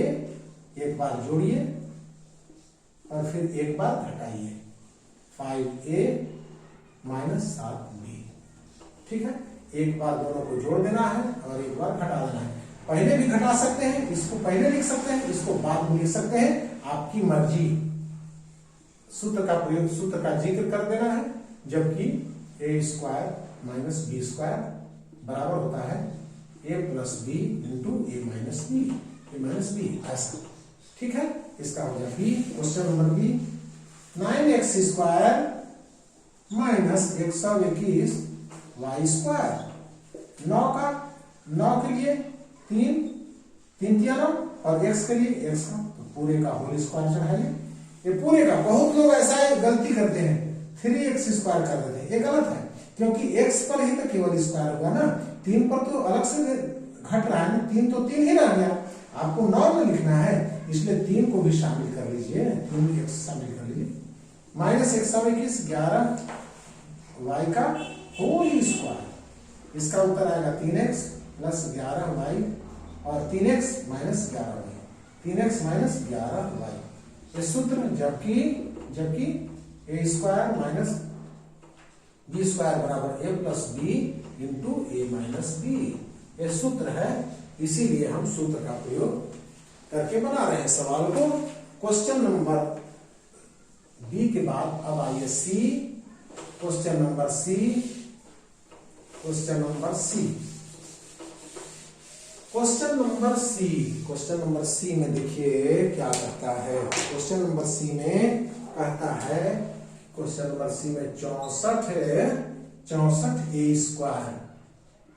एक बार जोड़िए और फिर एक बार घटाइए, 5a माइनस 7b, ठीक है। एक बार दोनों को जोड़ देना है और एक बार घटा देना है। पहले भी घटा सकते हैं, इसको पहले लिख सकते हैं, इसको बाद में लिख सकते हैं, आपकी मर्जी। सूत्र का प्रयोग, सूत्र का जिक्र कर देना है, जबकि A square minus B square बराबर होता है A plus B into A minus B, ऐसा। ठीक है, इसका हो गया B. Question number B, 9x square minus 121 Y square. 9 के लिए 3 9 और x के लिए x का, तो पूरे का होल स्क्वायर चढ़ाइए। ये पूरे का, बहुत लोग ऐसा गलती करते हैं, 3x स्क्वायर कर देते हैं, ये गलत है, क्योंकि x पर ही तो केवल स्क्वायर होगा ना, 3 पर तो अलग से घट रहा है ना, 3 तो 3 ही रह गया। आपको 9 में लिखना है, इसलिए 3 को भी शामिल कर लीजिए, 3x शामिल कर लीजिए। माइनस 121 11 वाई का होल स्क्वायर, इसका उत्तर आएगा 3x प्लस 11 वाई और 3x minus 11 Y, 3x minus 11 Y, ये सूत्र। जबकि A square minus B square बराबर ए plus B into A minus B, ये सूत्र है, इसीलिए हम सूत्र का प्रयोग करके बना रहे हैं सवाल को। क्वेश्चन नंबर बी के बाद अब आइए सी। क्वेश्चन नंबर सी में देखिए क्या कहता है। क्वेश्चन नंबर सी में कहता है, क्वेश्चन नंबर सी में 64 है, 64 ए स्क्वायर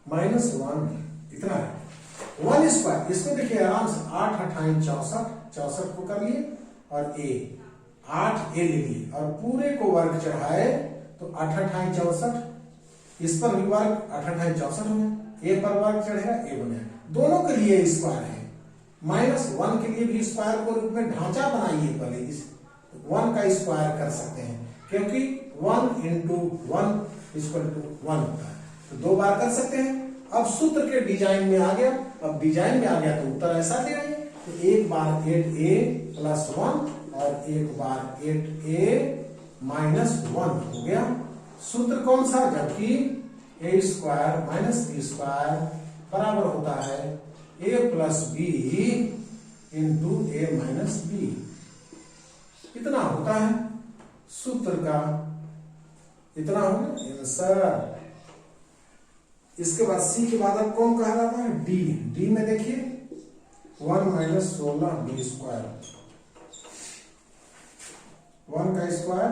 माइनस 1 इतना है, 1 स्क्वायर। इसको देखिए आराम से 8 8 64 को कर लिए और ए 8 ए ले लिए और पूरे को वर्ग चढ़ाए तो 8 8 64, इस पर भी वर्ग 8 8 64 हो गया, ए पर वर्ग चढ़ेगा ए बनेगा, दोनों के लिए स्क्वायर है। माइनस 1 के लिए भी स्क्वायर को रूप में ढांचा बनाइए, पहले इस 1 का स्क्वायर कर सकते हैं, क्योंकि 1 इंटू 1 इक्वल टू 1 होता है, तो 2 बार कर सकते हैं। अब सूत्र के डिजाइन में आ गया, तो उत्तर ऐसा दे रहे हैं, तो एक बार 8a प्लस 1 और एक बार 8a माइनस 1 हो गया। सूत्र कौन सा, जबकि A square minus B square बराबर होता है A plus B into A minus B, इतना होता है सूत्र का, इतना होगा आंसर। इसके बाद सी के बाद अब कौन कहा जाता है, डी में देखिए 1 माइनस 16 बी स्क्वायर, 1 का स्क्वायर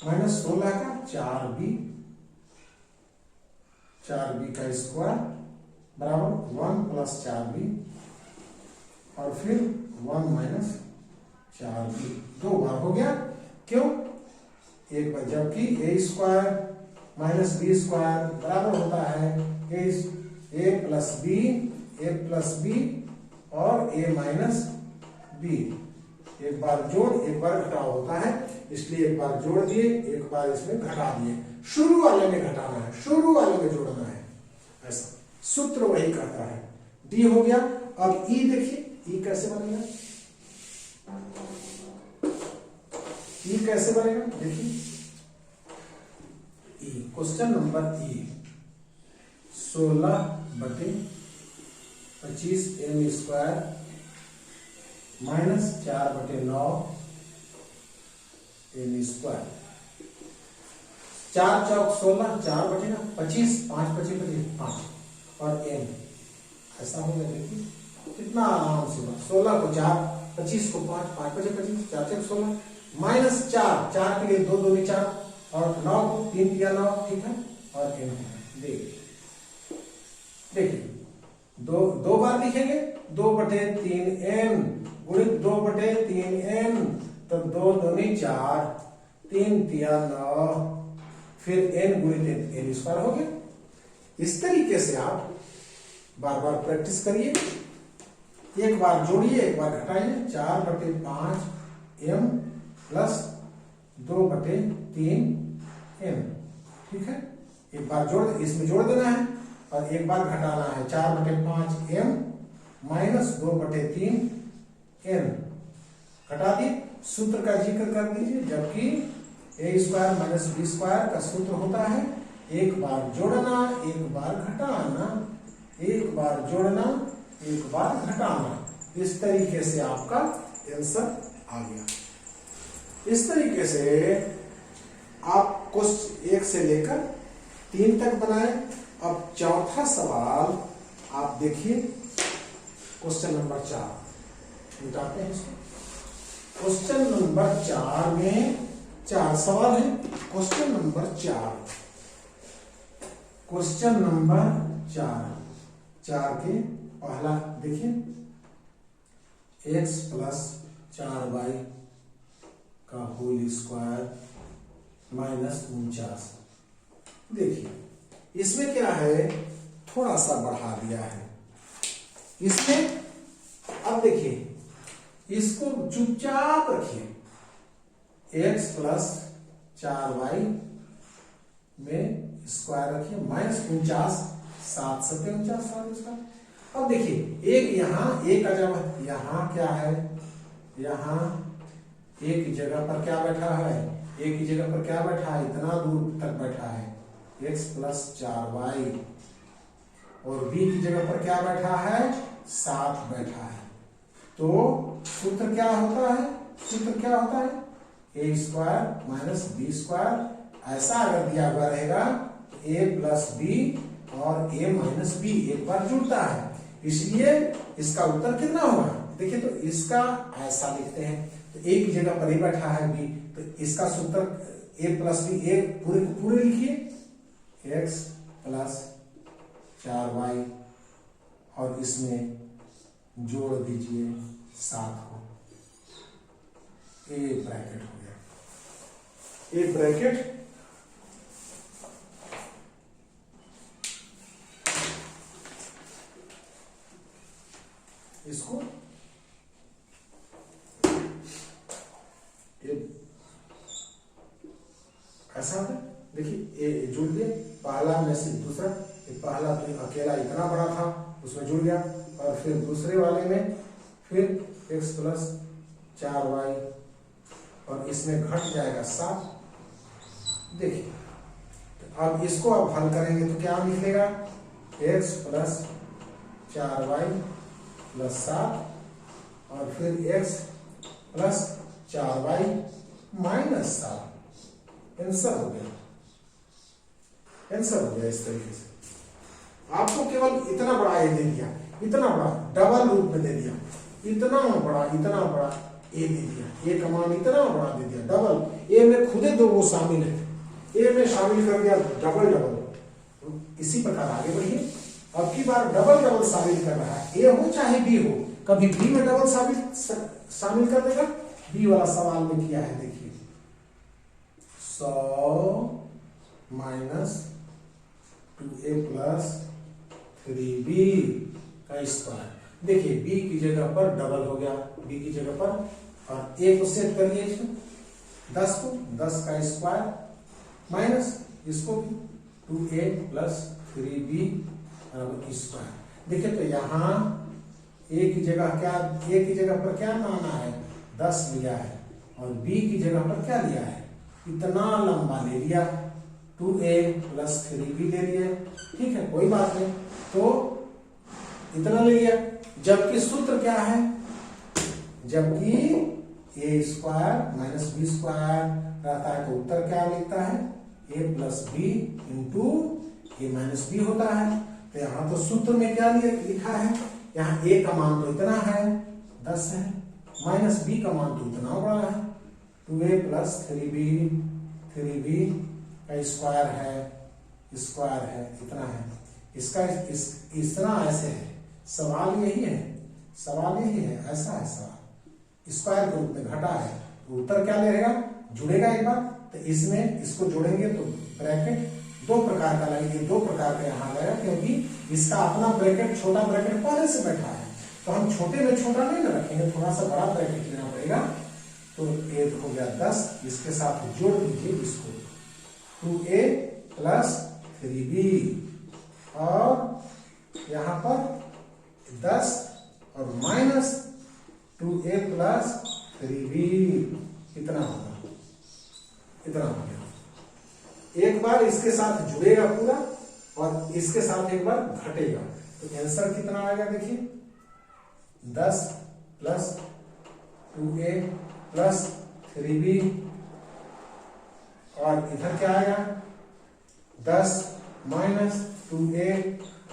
माइनस 16 का 4b का स्क्वायर बराबर 1 प्लस 4b और फिर 1 माइनस 4b, 2 बार हो गया। क्यों, एक बार, जबकि A square minus B square बराबर होता है ए प्लस बी और ए माइनस बी, एक बार जोड़ एक बार घटाव होता है, इसलिए एक बार जोड़ दिए एक बार इसमें घटा दिए, शुरू वाले में घटाना है शुरू वाले में जोड़ना है, ऐसा सूत्र वही कहता है। डी हो गया। अब ई देखिए, ई कैसे बनेगा, देखिए ई, क्वेश्चन नंबर ई 16/25 M square minus 4/9 M square, 4 चौक 16, 4/25, 5/25 और एम, ऐसा हो गया। देखिए कितना आराम से, 16 को 4, 25 को 5, 5/25, 4 चौक 16 माइनस 4 के लिए 2 2 4 और 9 को 3 या 9, ठीक है, और एम देखिए दो बार लिखेंगे, 2/3 एम गुणित 2/3 एम, तो 2 2 4, 3 3 9, फिर एन गुणित एन स्क्वायर हो गया। इस तरीके से आप बार बार प्रैक्टिस करिए, एक बार जोड़िए एक बार घटाइए, 4/5 एम प्लस 2/3 एम, ठीक है, एक बार इसमें जोड़ देना है और एक बार घटाना है, 4/5 एम माइनस 2/3 एन, घटा दिए, सूत्र का जिक्र कर दीजिए, जबकि A square minus B square का सूत्र होता है एक बार जोड़ना, एक बार घटाना, एक बार जोड़ना, एक बार घटाना। इस तरीके से आपका आंसर आ गया। इस तरीके से आप क्वेश्चन 1 से लेकर 3 तक बनाए। अब चौथा सवाल आप देखिए, क्वेश्चन नंबर 4 मिटाते हैं इसको। क्वेश्चन नंबर 4 में 4 सवाल है। क्वेश्चन नंबर 4, क्वेश्चन नंबर 4 के पहला देखिए, x प्लस 4y का होल स्क्वायर माइनस 49। देखिए इसमें क्या है, थोड़ा सा बढ़ा दिया है इसमें। अब देखिए इसको चुपचाप रखिए, x प्लस 4y में स्क्वायर रखिए माइनस 49, 7 सत्ते 49, 7 इसका। अब देखिए एक यहाँ एक का जब यहाँ क्या है, यहाँ एक की जगह पर क्या बैठा है, एक की जगह पर क्या बैठा है, इतना दूर तक बैठा है x प्लस 4y, और b की जगह पर क्या बैठा है, 7 बैठा है। तो सूत्र क्या होता है, सूत्र क्या होता है, a square minus B square. ऐसा अगर दिया हुआ रहेगा a प्लस बी और a माइनस बी एक बार जुड़ता है, इसलिए इसका उत्तर कितना होगा। देखिए तो इसका ऐसा लिखते हैं, तो a की जगह पर a बैठा है b, तो इसका सूत्र a प्लस बी, a पूरे को पूरे लिखिए, x प्लस 4y और इसमें जोड़ दीजिए 7 को, ए ब्रैकेट हो गया, ए ब्रैकेट। इसको ऐसा है, देखिए ए जुड़ गया, पहला में से दूसरा, पहला तो अकेला इतना बड़ा था उसमें जुड़ गया, और फिर दूसरे वाले में फिर x प्लस 4y और इसमें घट जाएगा 7। देखिए अब इसको अब हल करेंगे तो क्या निकलेगा, x प्लस 4y प्लस 7 और फिर x plus 4y minus 7। Answer हो गया, आंसर हो गया। इस तरीके से आपको केवल इतना बड़ा ए दे दिया, इतना बड़ा डबल रूप में दे दिया, इतना बड़ा ए दे दिया, ए का मान इतना बड़ा दे दिया डबल। ए में खुदे दो वो शामिल है, ए में शामिल कर दिया डबल डबल। तो इसी प्रकार आगे बढ़िए, अब की बार डबल डबल शामिल कर रहा है, ए हो चाहे बी हो, कभी बी में डबल शामिल कर देगा। बी वाला सवाल में किया है, देखिए 100 माइनस 2a प्लस 3b का स्क्वायर। देखिए b की जगह पर डबल हो गया, b की जगह पर, और a को सेट करिए इसमें 10 को, 10 का स्क्वायर माइनस इसको भी 2a प्लस 3b स्क्वायर। देखिए तो यहाँ a की जगह क्या, a की जगह पर क्या माना है, 10 लिया है, और b की जगह पर क्या लिया है, इतना लंबा ले लिया, 2a प्लस 3b ले लिया। ठीक है, कोई बात नहीं, तो इतना ले लिया। जबकि सूत्र क्या है, जबकि a square minus B square रहता है, तो उत्तर क्या लिखता है, a plus B into A minus B होता है। तो यहाँ तो सूत्र में क्या लिखा है, यहाँ a का मान तो इतना है 10 है, माइनस b का मान तो इतना बड़ा है 2a प्लस 3b का स्क्वायर है इतना है। इसका इतना ऐसे है, सवाल यही है, ऐसा है सवाल, स्क्वायर के रूप में घटा है, तो उत्तर क्या लेगा, जुड़ेगा एक बार। तो इसमें इसको जोड़ेंगे तो ब्रैकेट दो प्रकार का लगेगा, दो प्रकार का यहाँ लगेगा, क्योंकि इसका अपना ब्रैकेट, छोटा ब्रैकेट पहले से बैठा है, तो हम छोटे में छोटा नहीं ना रखेंगे, थोड़ा सा बड़ा ब्रैकेट लेना पड़ेगा। तो ए हो गया 10, इसके साथ जोड़ दीजिए इसको 2a प्लस 3b, और यहां पर 10 और माइनस 2a प्लस 3b, इतना होगा, इतना हो गया। एक बार इसके साथ जुड़ेगा पूरा और इसके साथ एक बार घटेगा, तो आंसर कितना आएगा देखिए 10 प्लस 2a प्लस 3b, और इधर क्या आएगा 10 माइनस 2a,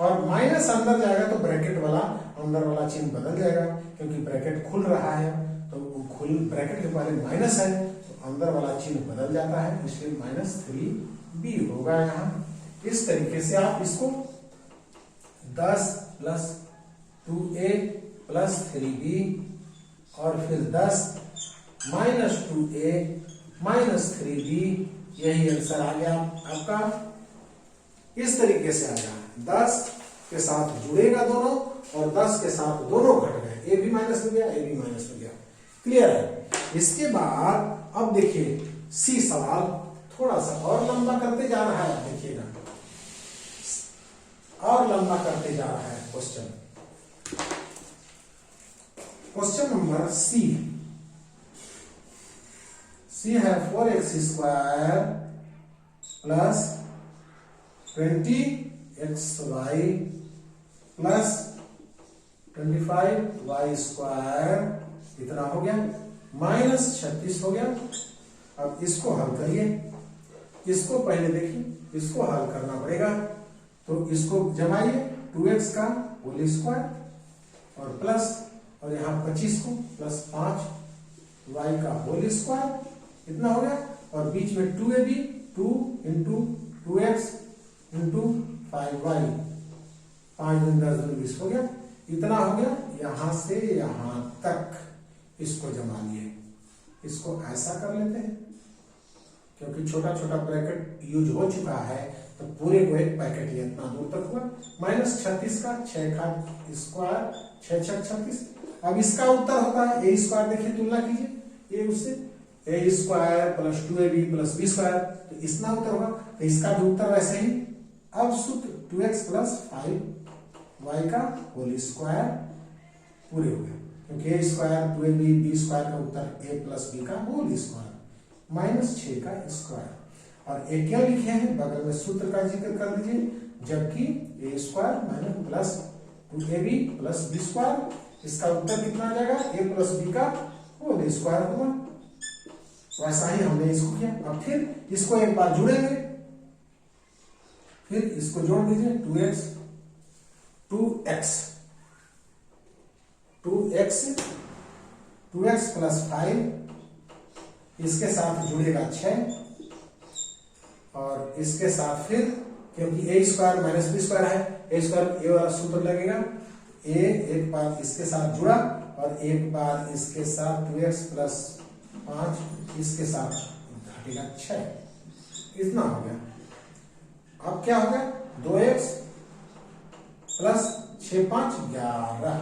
और माइनस अंदर जाएगा तो ब्रैकेट वाला अंदर वाला चिन्ह बदल जाएगा, क्योंकि ब्रैकेट खुल रहा है तो खुल ब्रैकेट के पहले माइनस है तो अंदर वाला चिन्ह बदल जाता है, इसलिए -3b होगा यहाँ। इस तरीके से आप इसको 10 प्लस 2a प्लस 3b और फिर 10 माइनस 2a माइनस 3b, यही आंसर आ गया आपका। इस तरीके से आएगा 10 के साथ जुड़ेगा दोनों और 10 के साथ दोनों घट गए, ए भी माइनस हो गया, ए भी माइनस हो गया। क्लियर है। इसके बाद अब देखिए सी सवाल थोड़ा सा और लंबा करते जा रहा है, देखिएगा और लंबा करते जा रहा है क्वेश्चन। क्वेश्चन नंबर सी है 4x² plus 20xy plus 25y² इतना हो गया, -36 हो गया। अब इसको हल करिए, इसको पहले देखिए, इसको हल करना पड़ेगा, तो इसको जमाइए 2x का होल स्क्वायर और प्लस, और यहाँ 25 को प्लस 5y का होल स्क्वायर इतना हो गया, और बीच में 2ab 2 into 2x into 5y, 5 दिन 10 दिन 20 हो गया, इतना हो गया। यहां से यहां तक इसको जमा लिए, इसको ऐसा कर लेते हैं, क्योंकि छोटा छोटा ब्रैकेट यूज हो चुका है तो पूरे को एक पैकेट ये इतना दूर तक हुआ। -36 का 6 का स्क्वायर 6 6 36। अब इसका उत्तर होता है a², देखिए तुलना कीजिए a उससे, a² plus 2ab plus b², तो इसका उत्तर होगा, तो इसका भी उत्तर वैसे ही। अब सूत्र 2x प्लस 5y का होल स्क्वायर पूरे हो गए, क्योंकि a² 2ab b² का उत्तर a प्लस b का होल स्क्वायर -6 का स्क्वायर, और a क्या लिखे हैं बगल में सूत्र का जिक्र कर दीजिए, जबकि a² minus plus 2ab plus b², इसका उत्तर कितना आ जाएगा a प्लस b का होल स्क्वायर होगा। वैसा ही हमने इसको किया। अब फिर इसको एक बार जुड़ेंगे, फिर इसको जोड़ दीजिए 2x प्लस 5, इसके साथ जुड़ेगा 6, और इसके साथ फिर क्योंकि a² माइनस b² है, a² ये वाला सूत्र लगेगा, a एक बार इसके साथ जुड़ा और एक बार इसके साथ 2x प्लस 5 इसके साथ घटेगा 6, इतना हो गया। अब क्या हो गया 2x प्लस 6 5 11,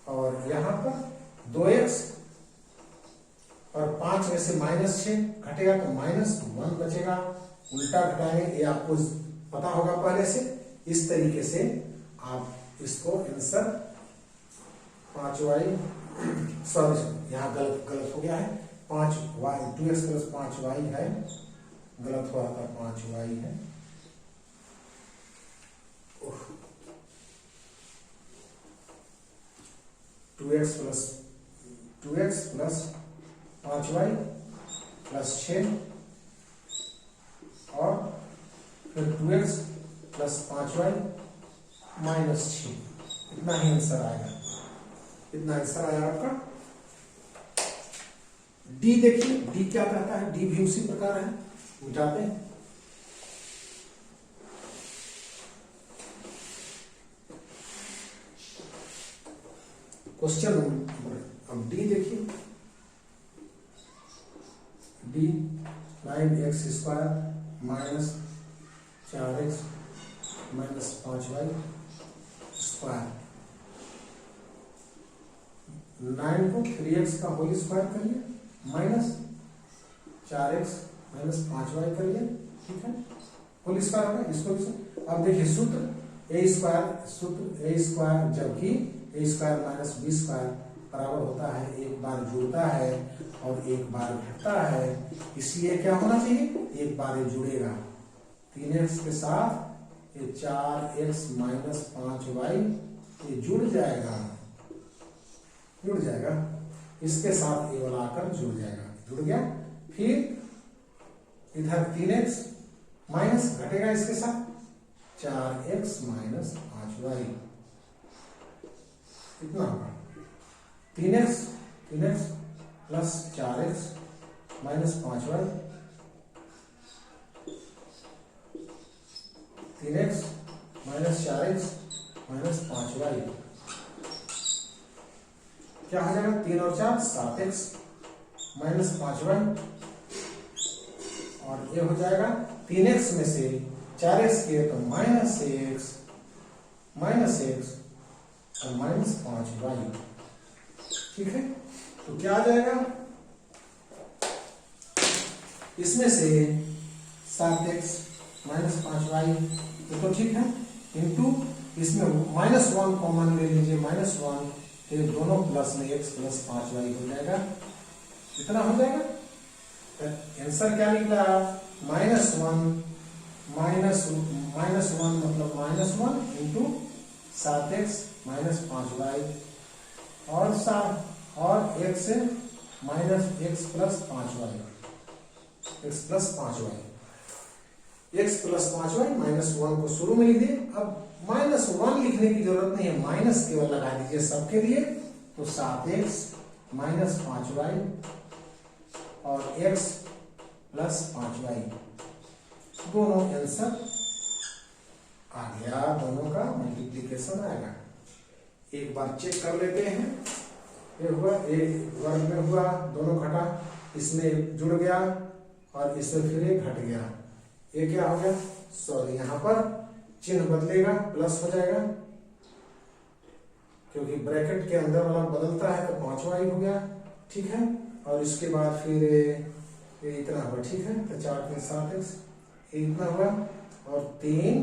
और यहां पर 2x और 5 में से -6 घटेगा तो -1 बचेगा, उल्टा घटाएंगे, ये आपको पता होगा पहले से। इस तरीके से आप इसको आंसर 5y, सॉरी यहाँ गलत हो गया है, 5y 2x प्लस 5y है, गलत हुआ था 5y है, 2x प्लस 5y प्लस 6 और फिर 2x प्लस 5y माइनस 6, इतना ही आंसर आएगा, इतना आंसर आया आपका। डी देखिए, डी क्या कहता है, डी भी उसी प्रकार है, मिटाते हैं। क्वेश्चन नंबर, अब डी देखिए, D 9x² minus 4x minus 5y square, 9 को 3x का होल स्क्वायर करिए माइनस 4x माइनस 5y करिए, ठीक है, होल स्क्वायर होगा इसको भी। अब देखिए सूत्र a², सूत्र a², जबकि a² माइनस b² बराबर होता है, एक बार जुड़ता है और एक बार घटता है, इसलिए क्या होना चाहिए, एक बार ये जुड़ेगा 3x के साथ ये 4x माइनस 5y ये जुड़ जाएगा, इसके साथ ये वाला आकर जुड़ जाएगा, जुड़ गया। फिर इधर 3x माइनस घटेगा इसके साथ 4x माइनस 5y, कितना होगा 3x plus 4x minus 5y, 3x minus 4x minus 5y, क्या हो जाएगा 3 और 4 7x माइनस 5y, और ये हो जाएगा 3x में से 4x किए तो माइनस x और माइनस 5y, ठीक है। तो क्या आ जाएगा, इसमें से 7x माइनस 5y तो ठीक है, इंटू इसमें -1 कॉमन ले लीजिए, -1, तो दोनों प्लस में x प्लस 5y हो जाएगा, इतना हो जाएगा। तो आंसर क्या निकला, -1 मतलब -1 इंटू 7x माइनस 5y और x minus x plus 5y, -1 को शुरू में लिख दिए। अब -1 लिखने की जरूरत नहीं है, माइनस केवल लगा दीजिए सबके लिए, तो 7x माइनस 5y और x प्लस 5y, दोनों आंसर आ गया, दोनों का मल्टीप्लीकेशन आएगा। एक बार चेक कर लेते हैं, ये हुआ, एक वर्ग में हुआ, दोनों घटा, इसमें जुड़ गया और इसमें फिर एक घट गया, ये क्या हो गया, सॉरी यहाँ पर चिन्ह बदलेगा, प्लस हो जाएगा, क्योंकि ब्रैकेट के अंदर वाला बदलता है, तो 5y हो गया, ठीक है। और इसके बाद फिर ये इतना हुआ, ठीक है, तो 4 के 7x इतना हुआ, और 3x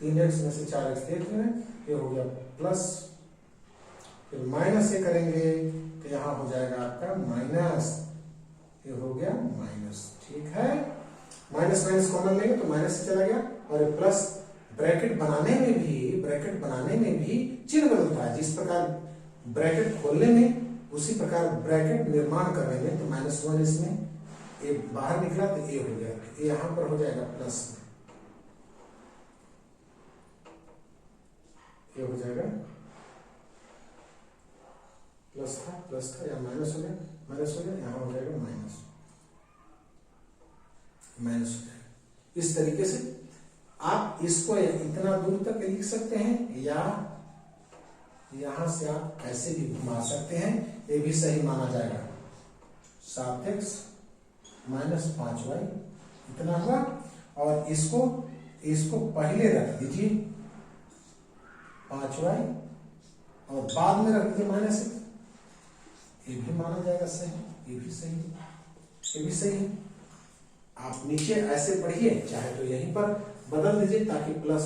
में से 4x देख रहे हैं, ये हो गया प्लस, फिर माइनस से करेंगे तो यहाँ हो जाएगा आपका माइनस, ये हो गया माइनस, ठीक है। माइनस कॉमन लेंगे तो माइनस से चला गया, और ये प्लस, ब्रैकेट बनाने में भी चिन्ह बदलता है, जिस प्रकार ब्रैकेट खोलने में उसी प्रकार ब्रैकेट निर्माण करने में, तो -1 इसमें ये बाहर निकला तो ये हो गया, ये यहां पर हो जाएगा प्लस, ये हो जाएगा प्लस था या माइनस हो गया, यहां हो जाएगा माइनस हो जाएगा। इस तरीके से आप इसको इतना दूर तक लिख सकते हैं, या यहां से आप ऐसे भी घुमा सकते हैं, ये भी सही माना जाएगा। 7x माइनस 5y इतना हुआ, और इसको पहले रख दीजिए 5y और बाद में रख दीजिए -1, ये भी माना जाएगा सही, ये भी सही है। आप नीचे ऐसे पढ़िए, चाहे तो यहीं पर बदल दीजिए, ताकि प्लस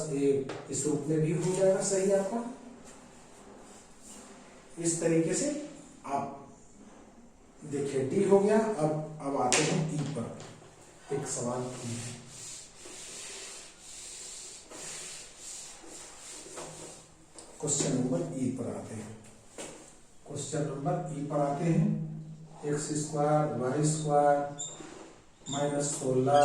इस रूप में भी हो जाएगा सही आपका। इस तरीके से आप देखिए, डी हो गया। अब आते हैं ई पर, एक सवाल ई है, क्वेश्चन नंबर ई पर आते हैं। x² y² -16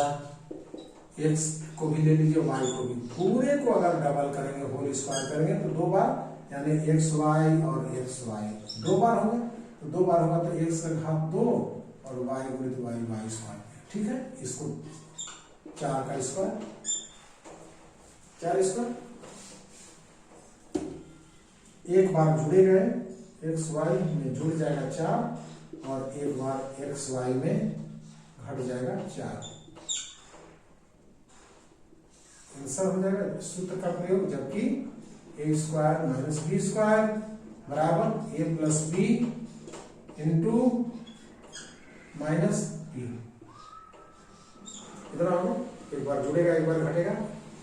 x को भी ले लीजिए, y को भी, पूरे को अगर डबल करेंगे, होल स्क्वायर करेंगे तो 2 बार, यानी xy और xy 2 बार होगा, तो 2 बार होगा तो x का घात 2 और y गुणित y स्क्वायर, ठीक है। इसको 4 का स्क्वायर, 4 स्क्वायर, एक बार जुड़े गए, xy में जुड़ जाएगा 4 और एक बार xy में घट जाएगा 4, आंसर हो जाएगा सूत्र का प्रयोग। जबकि a² - b² बराबर a + b इंटू -b, इतना होगा, एक बार जुड़ेगा एक बार घटेगा,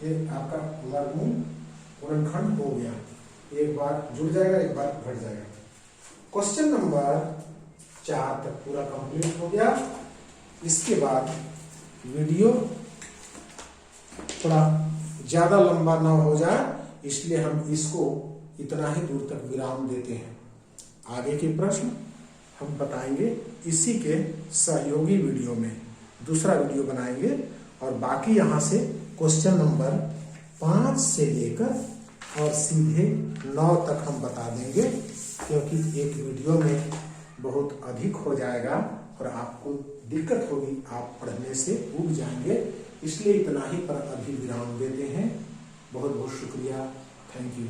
ये आपका वर्गमूल गुणनखंड हो गया। एक बार जुड़ जाएगा, एक बार घट जाएगा। क्वेश्चन नंबर 4 तक पूरा कंप्लीट हो गया। इसके बाद वीडियो थोड़ा ज्यादा लंबा ना हो जाए, इसलिए हम इसको इतना ही दूर तक विराम देते हैं। आगे के प्रश्न हम बताएंगे इसी के सहयोगी वीडियो में, दूसरा वीडियो बनाएंगे और बाकी यहाँ से क्वेश्चन नंबर 5 से लेकर और सीधे 9 तक हम बता देंगे, क्योंकि एक वीडियो में बहुत अधिक हो जाएगा और आपको दिक्कत होगी, आप पढ़ने से ऊब जाएंगे, इसलिए इतना ही पर अभी विराम देते हैं। बहुत बहुत शुक्रिया, थैंक यू।